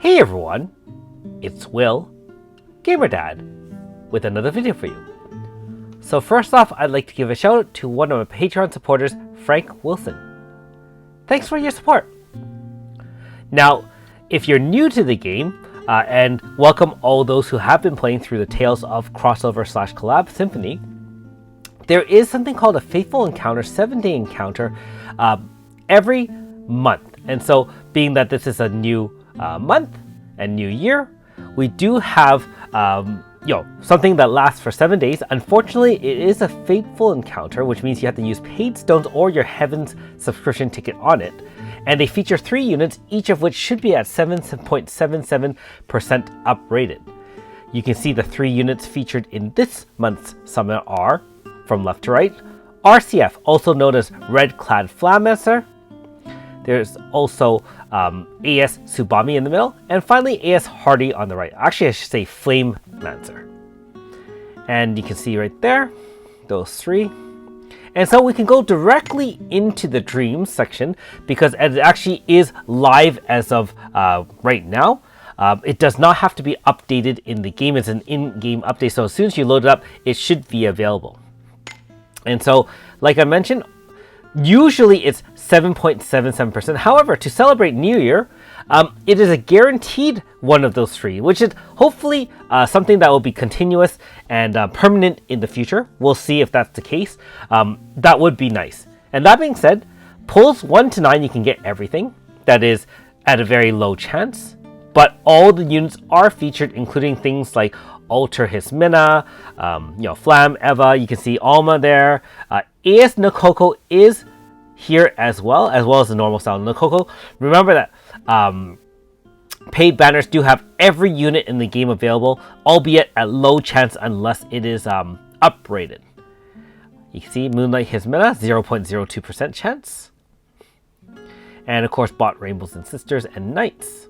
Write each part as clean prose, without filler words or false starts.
Hey everyone, it's Will, GamerDad, with another video for you. So first off, I'd like to give a shout out to one of my Patreon supporters, Frank Wilson. Thanks for your support. Now, if you're new to the game, and welcome all those who have been playing through the Tales of Crossover / Collab Symphony, there is something called a Fateful encounter, 7-day encounter, every month. And so, being that this is a new month and new year, we do have something that lasts for 7 days. Unfortunately, it is a Fateful encounter, which means you have to use paid stones or your Heavens subscription ticket on it. And they feature 3 units, each of which should be at 7.77% uprated. You can see the 3 units featured in this month's summon are, from left to right, RCF, also known as Red Clad Flamancer. There's also AS Subami in the middle, and finally AS Hardy on the right. Actually, I should say Flame Mancer. And you can see right there, those 3. And so we can go directly into the Dreams section because it actually is live as of right now. It does not have to be updated in the game. It's an in-game update, so as soon as you load it up, it should be available. And so, like I mentioned, usually it's 7.77%. However, to celebrate New Year, it is a guaranteed one of those 3, which is hopefully something that will be continuous and permanent in the future. We'll see if that's the case. That would be nice. And that being said, pulls 1 to 9, you can get everything. That is at a very low chance. But all the units are featured, including things like Alter Hismina, Flam, Eva. You can see Alma there. AS Nokoko is here as well as the normal style Nokoko. Remember that paid banners do have every unit in the game available, albeit at low chance unless it is uprated. You can see Moonlight Hismina, 0.02% chance. And of course, bought Rainbows and Sisters and Knights.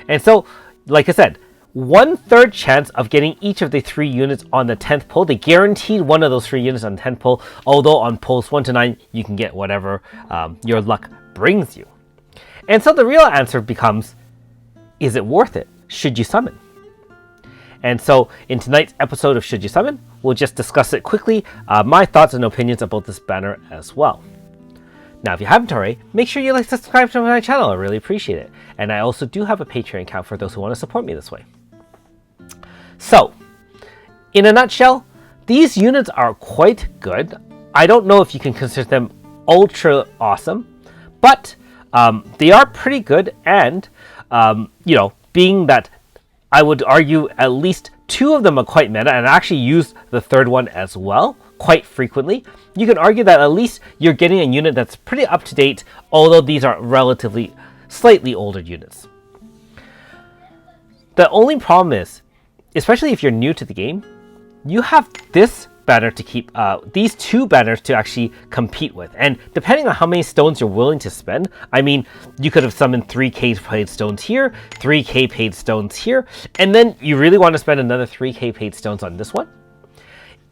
And so, like I said, 1/3 chance of getting each of the 3 units on the 10th pull. They guaranteed one of those 3 units on the 10th pull, although on pulls 1 to 9, you can get whatever your luck brings you. And so the real answer becomes, is it worth it? Should you summon? And so in tonight's episode of Should You Summon, we'll just discuss it quickly, my thoughts and opinions about this banner as well. Now, if you haven't already, make sure you like subscribe to my channel. I really appreciate it. And I also do have a Patreon account for those who want to support me this way. So, in a nutshell, these units are quite good. I don't know if you can consider them ultra awesome, but they are pretty good. And, being that I would argue at least 2 of them are quite meta, and I actually use the 3rd one as well quite frequently, you can argue that at least you're getting a unit that's pretty up to date, although these are relatively slightly older units. The only problem is, especially if you're new to the game, you have this banner to keep, these 2 banners to actually compete with. And depending on how many stones you're willing to spend, I mean, you could have summoned 3k paid stones here, 3k paid stones here, and then you really want to spend another 3k paid stones on this one.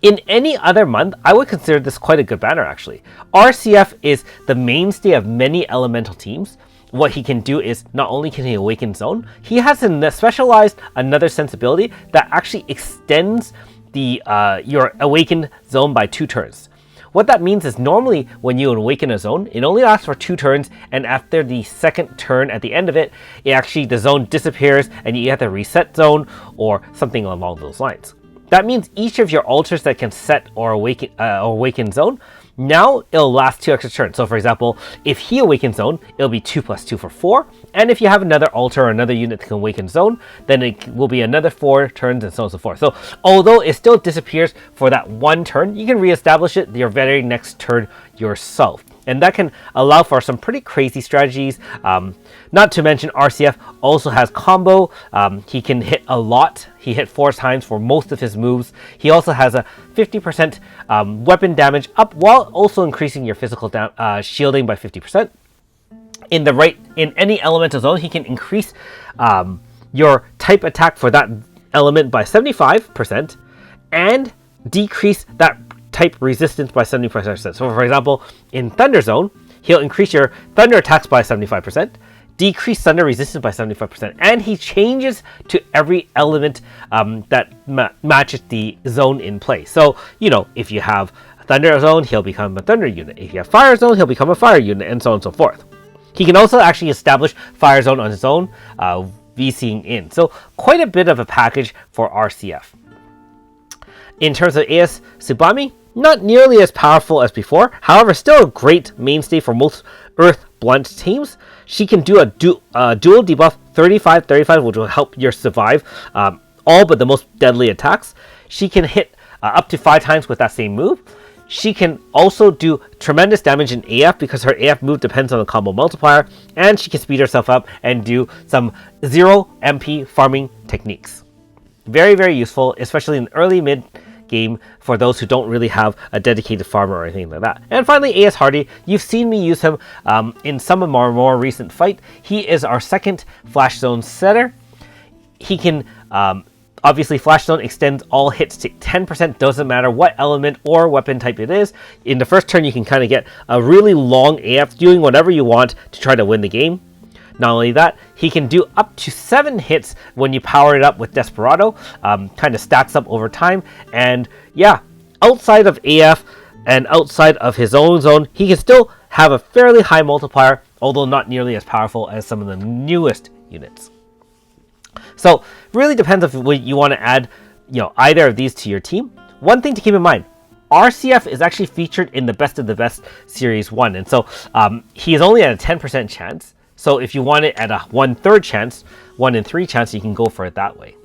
In any other month, I would consider this quite a good banner, actually. RCF is the mainstay of many elemental teams. What he can do is, not only can he awaken zone, he has a specialized another sensibility that actually extends the your awakened zone by 2 turns. What that means is normally when you awaken a zone, it only lasts for 2 turns, and after the 2nd turn at the end of it, the zone disappears and you have to reset zone or something along those lines. That means each of your altars that can set or awaken zone, now it'll last 2 extra turns. So for example, if he awakens zone, it'll be 2 + 2 for 4. And if you have another altar or another unit that can awaken zone, then it will be another 4 turns and so on and so forth. So although it still disappears for that 1 turn, you can reestablish it your very next turn yourself. And that can allow for some pretty crazy strategies. Not to mention RCF also has combo. He can hit a lot. He hit 4 times for most of his moves. He also has a 50% weapon damage up while also increasing your physical shielding by 50%. In any elemental zone, he can increase your type attack for that element by 75% and decrease that type resistance by 75%. So for example, in Thunder Zone, he'll increase your thunder attacks by 75%, decrease thunder resistance by 75%, and he changes to every element that matches the zone in play. So, if you have a thunder zone, he'll become a thunder unit. If you have fire zone, he'll become a fire unit, and so on and so forth. He can also actually establish fire zone on his own, VCing in. So quite a bit of a package for RCF. In terms of AS Tsubame, not nearly as powerful as before, however still a great mainstay for most Earth Blunt teams. She can do a dual debuff 35-35, which will help you survive all but the most deadly attacks. She can hit up to 5 times with that same move. She can also do tremendous damage in AF because her AF move depends on the combo multiplier, and she can speed herself up and do some 0 MP farming techniques. Very, very useful, especially in early mid game for those who don't really have a dedicated farmer or anything like that. And finally, AS Hardy. You've seen me use him in some of our more recent fight. He is our second flash zone setter. He can obviously, Flash Zone extends all hits to 10%, doesn't matter what element or weapon type it is. In the first turn, you can kind of get a really long AF doing whatever you want to try to win the game. Not only that, he can do up to 7 hits when you power it up with Desperado. Kind of stacks up over time. And yeah, outside of AF and outside of his own zone, he can still have a fairly high multiplier, although not nearly as powerful as some of the newest units. So really depends if you want to add, either of these to your team. One thing to keep in mind, RCF is actually featured in the Best of the Best Series 1, and so he is only at a 10% chance. So if you want it at a 1/3 chance, 1 in 3 chance, you can go for it that way.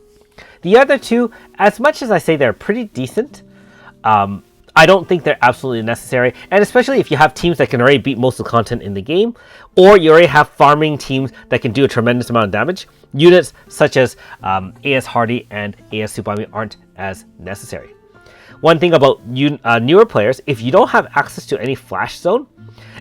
The other two, as much as I say they're pretty decent, I don't think they're absolutely necessary, and especially if you have teams that can already beat most of the content in the game, or you already have farming teams that can do a tremendous amount of damage, units such as AS Hardy and AS Tsubame aren't as necessary. One thing about newer players, if you don't have access to any flash zone,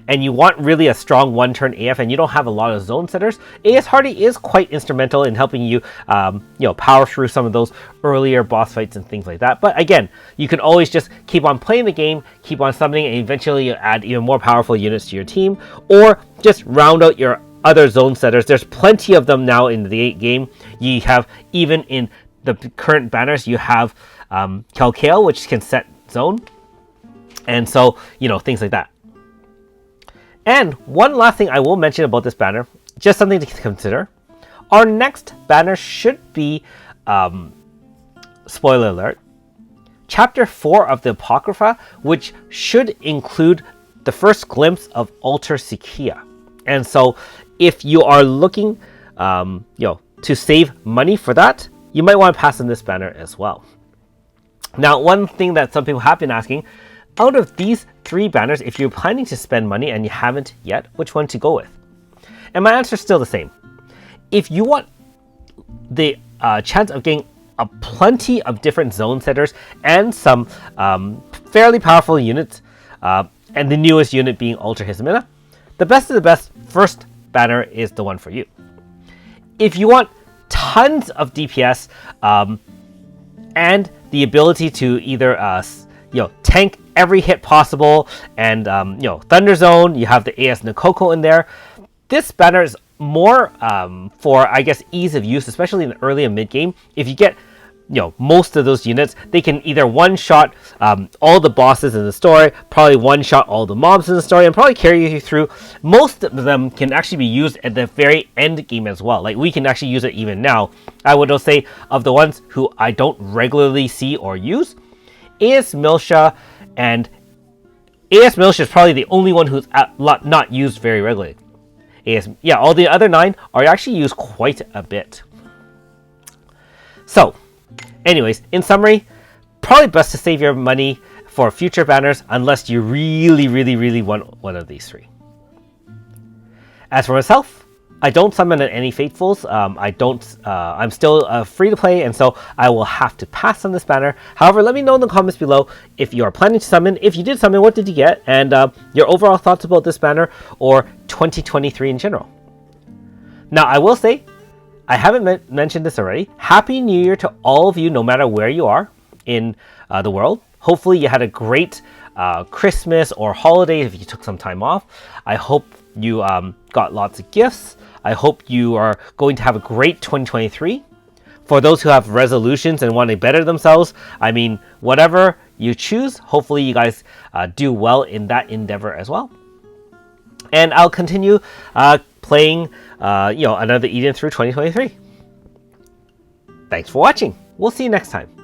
and you want really a strong one-turn AF and you don't have a lot of zone setters, AS Hardy is quite instrumental in helping you, power through some of those earlier boss fights and things like that. But again, you can always just keep on playing the game, keep on summoning, and eventually you add even more powerful units to your team, or just round out your other zone setters. There's plenty of them now in the game. You have, even in the current banners, you have Calcale, which can set zone, and so, things like that. And one last thing I will mention about this banner, just something to consider. Our next banner should be, spoiler alert, Chapter 4 of the Apocrypha, which should include the first glimpse of Alter Sikia. And so if you are looking to save money for that, you might want to pass on this banner as well. Now, one thing that some people have been asking, out of these 3 banners, if you're planning to spend money and you haven't yet, which one to go with? And my answer is still the same. If you want the chance of getting plenty of different zone setters and some fairly powerful units, and the newest unit being Ultra Hismina, the best of the best first banner is the one for you. If you want tons of DPS and the ability to either tank every hit possible, and Thunder Zone, you have the AS Nakoko in there. This banner is more for, I guess, ease of use, especially in the early and mid game. If you get most of those units, they can either one-shot all the bosses in the story, probably one-shot all the mobs in the story, and probably carry you through. Most of them can actually be used at the very end game as well. Like, we can actually use it even now. I would say, of the ones who I don't regularly see or use, AS Milsha, and AS Milsha is probably the only one who's not used very regularly. All the other 9 are actually used quite a bit. So, anyways, in summary, probably best to save your money for future banners unless you really, really, really want one of these 3. As for myself, I don't summon any Fatefuls. I'm still free to play, and so I will have to pass on this banner. However, let me know in the comments below if you are planning to summon. If you did summon, what did you get? And your overall thoughts about this banner or 2023 in general. Now, I will say, I haven't mentioned this already. Happy New Year to all of you, no matter where you are in the world. Hopefully you had a great Christmas or holiday if you took some time off. I hope you got lots of gifts. I hope you are going to have a great 2023. For those who have resolutions and want to better themselves, I mean, whatever you choose, hopefully you guys do well in that endeavor as well. And I'll continue playing, another Eden through 2023. Thanks for watching. We'll see you next time.